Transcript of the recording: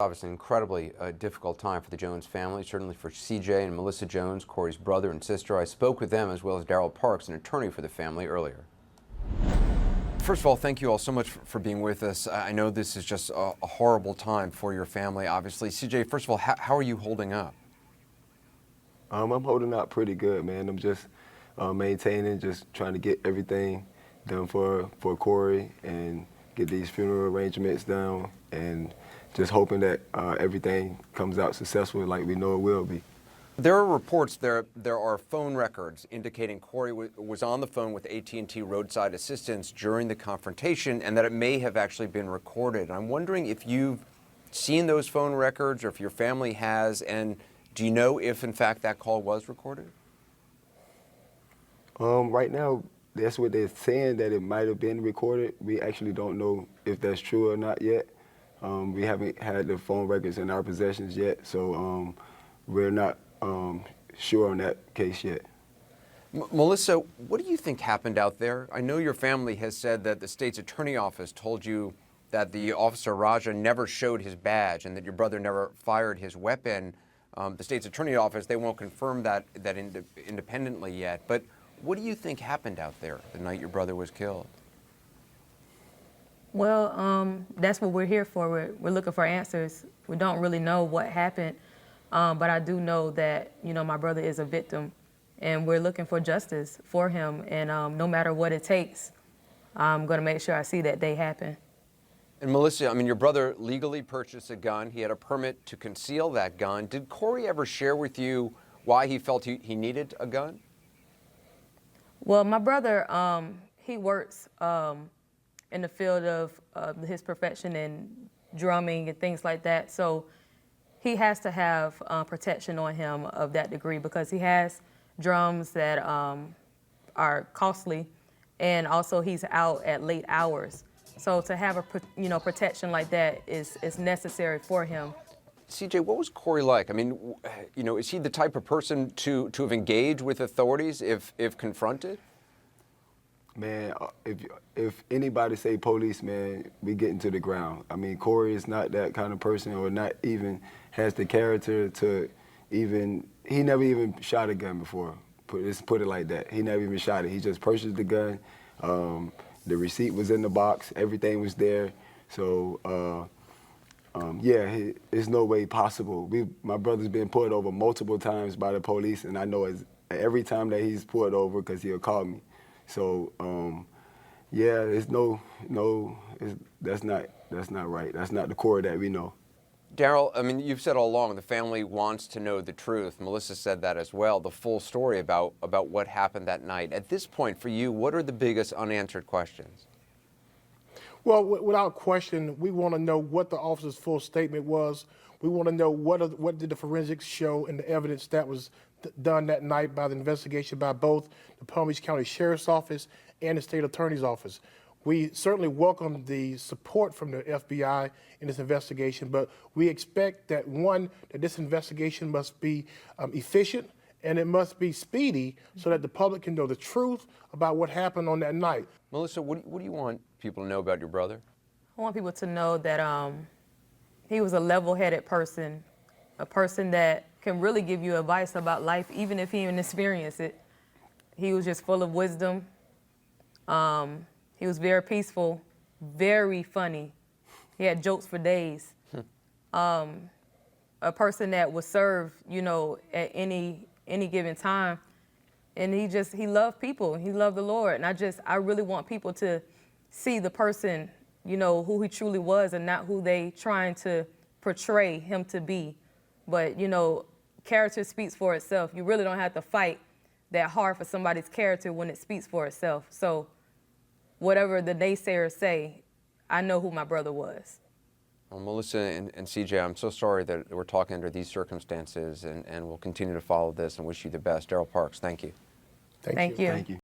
Obviously, an incredibly difficult time for the Jones family, certainly for CJ and Melissa Jones, Corey's brother and sister. I spoke with them, as well as Daryl Parks, an attorney for the family, earlier. First of all, thank you all so much for being with us. I know this is just a horrible time for your family, obviously. CJ, first of all, how are you holding up? I'm holding up pretty good, man. I'm just maintaining, just trying to get everything done for Corey and get these funeral arrangements done, and just hoping that everything comes out successful like we know it will be. There are reports, there are phone records indicating Corey was on the phone with AT&T roadside assistance during the confrontation, and that it may have actually been recorded. I'm wondering if you've seen those phone records, or if your family has, and do you know if, in fact, that call was recorded? Right now, that's what they're saying, that it might have been recorded. We actually don't know if that's true or not yet. We haven't had the phone records in our possessions yet, so we're not sure on that case yet. Melissa, what do you think happened out there? I know your family has said that the state's attorney office told you that the officer Raja never showed his badge and that your brother never fired his weapon. The state's attorney office, they won't confirm that independently yet, but what do you think happened out there the night your brother was killed? Well, that's what we're here for. We're looking for answers. We don't really know what happened, but I do know that, my brother is a victim, and we're looking for justice for him, and no matter what it takes, I'm going to make sure I see that day happen. And Melissa, your brother legally purchased a gun. He had a permit to conceal that gun. Did Corey ever share with you why he felt he needed a gun? Well, my brother, he works in the field of his profession in drumming and things like that. So he has to have protection on him of that degree, because he has drums that are costly, and also he's out at late hours. So to have a protection like that is necessary for him. CJ, what was Corey like? Is he the type of person to have engaged with authorities if confronted? Man, if anybody say police, man, we get into the ground. Corey is not that kind of person, or not even has the character to even, he never even shot a gun before. Let's put it like that. He never even shot it. He just purchased the gun. The receipt was in the box. Everything was there. So, yeah, it's no way possible. My brother's been pulled over multiple times by the police, and I know every time that he's pulled over, because he'll call me. So, yeah, that's not right. That's not the Corey that we know. Daryl, you've said all along the family wants to know the truth. Melissa said that as well, the full story about what happened that night. At this point, for you, what are the biggest unanswered questions? Well, without question, we want to know what the officer's full statement was. We want to know what did the forensics show and the evidence that was done that night by the investigation by both the Palm Beach County Sheriff's Office and the State Attorney's Office. We certainly welcome the support from the FBI in this investigation, but we expect that, one, that this investigation must be efficient, and it must be speedy, so that the public can know the truth about what happened on that night. Melissa, what do you want people to know about your brother? I want people to know that he was a level-headed person, a person that can really give you advice about life, even if he didn't experience it. He was just full of wisdom. He was very peaceful, very funny. He had jokes for days. A person that would serve, at any given time. And he loved people. He loved the Lord. And I really want people to see the person, who he truly was, and not who they trying to portray him to be. But, character speaks for itself. You really don't have to fight that hard for somebody's character when it speaks for itself. So whatever the naysayers say, I know who my brother was. Well, Melissa and CJ, I'm so sorry that we're talking under these circumstances, and we'll continue to follow this and wish you the best. Daryl Parks, thank you. Thank you. Thank you.